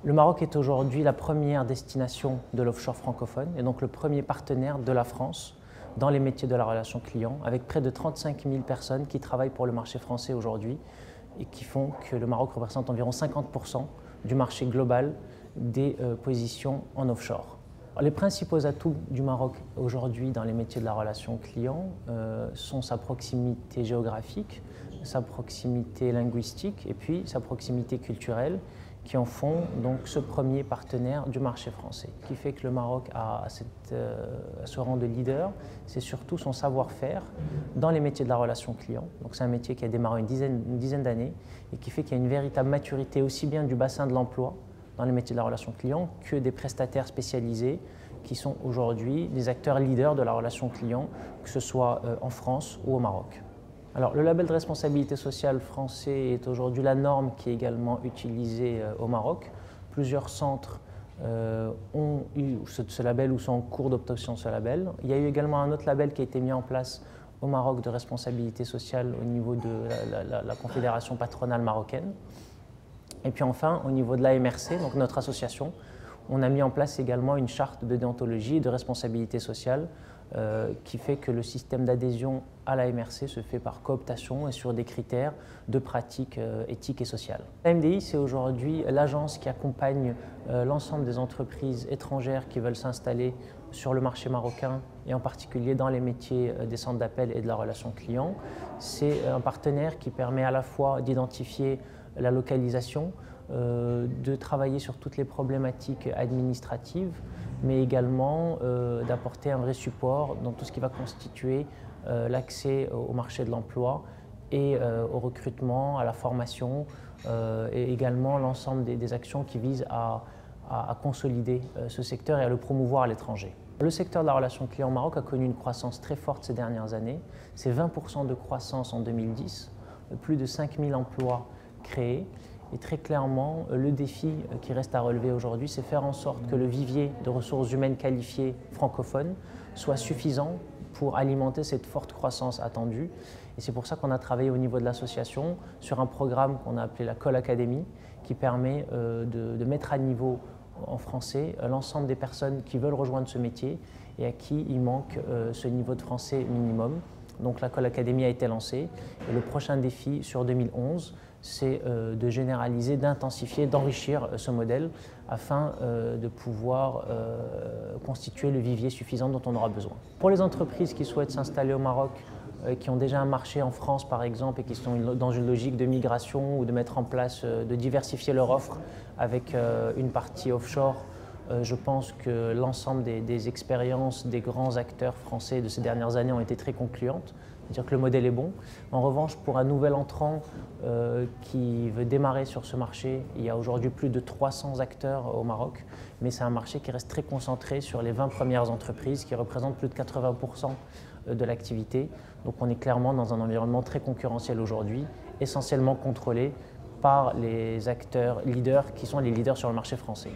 Le Maroc est aujourd'hui la première destination de l'offshore francophone et donc le premier partenaire de la France dans les métiers de la relation client, avec près de 35 000 personnes qui travaillent pour le marché français aujourd'hui et qui font que le Maroc représente environ 50% du marché global des positions en offshore. Les principaux atouts du Maroc aujourd'hui dans les métiers de la relation client sont sa proximité géographique, sa proximité linguistique et puis sa proximité culturelle qui en font donc ce premier partenaire du marché français. Ce qui fait que le Maroc a ce rang de leader, c'est surtout son savoir-faire dans les métiers de la relation client. Donc c'est un métier qui a démarré une dizaine d'années et qui fait qu'il y a une véritable maturité aussi bien du bassin de l'emploi dans les métiers de la relation client que des prestataires spécialisés qui sont aujourd'hui des acteurs leaders de la relation client, que ce soit en France ou au Maroc. Alors, le label de responsabilité sociale français est aujourd'hui la norme qui est également utilisée au Maroc. Plusieurs centres ont eu ce label ou sont en cours d'obtention de ce label. Il y a eu également un autre label qui a été mis en place au Maroc de responsabilité sociale au niveau de la Confédération patronale marocaine. Et puis enfin, au niveau de l'AMRC, donc notre association, on a mis en place également une charte de déontologie et de responsabilité sociale qui fait que le système d'adhésion à la MRC se fait par cooptation et sur des critères de pratiques éthiques et sociales. La MDI, c'est aujourd'hui l'agence qui accompagne l'ensemble des entreprises étrangères qui veulent s'installer sur le marché marocain et en particulier dans les métiers des centres d'appel et de la relation client. C'est un partenaire qui permet à la fois d'identifier la localisation, de travailler sur toutes les problématiques administratives, mais également d'apporter un vrai support dans tout ce qui va constituer l'accès au marché de l'emploi et au recrutement, à la formation et également l'ensemble des actions qui visent à consolider ce secteur et à le promouvoir à l'étranger. Le secteur de la relation client au Maroc a connu une croissance très forte ces dernières années. C'est 20% de croissance en 2010, plus de 5 000 emplois créés. Et très clairement, le défi qui reste à relever aujourd'hui, c'est faire en sorte que le vivier de ressources humaines qualifiées francophones soit suffisant pour alimenter cette forte croissance attendue. Et c'est pour ça qu'on a travaillé au niveau de l'association sur un programme qu'on a appelé la Call Academy, qui permet de mettre à niveau en français l'ensemble des personnes qui veulent rejoindre ce métier et à qui il manque ce niveau de français minimum. Donc la Call Academy a été lancée et le prochain défi sur 2011, c'est de généraliser, d'intensifier, d'enrichir ce modèle afin de pouvoir constituer le vivier suffisant dont on aura besoin. Pour les entreprises qui souhaitent s'installer au Maroc, qui ont déjà un marché en France par exemple et qui sont dans une logique de migration ou de mettre en place, de diversifier leur offre avec une partie offshore, je pense que l'ensemble des expériences des grands acteurs français de ces dernières années ont été très concluantes, c'est-à-dire que le modèle est bon. En revanche, pour un nouvel entrant qui veut démarrer sur ce marché, il y a aujourd'hui plus de 300 acteurs au Maroc, mais c'est un marché qui reste très concentré sur les 20 premières entreprises qui représentent plus de 80% de l'activité. Donc on est clairement dans un environnement très concurrentiel aujourd'hui, essentiellement contrôlé par les acteurs leaders qui sont les leaders sur le marché français.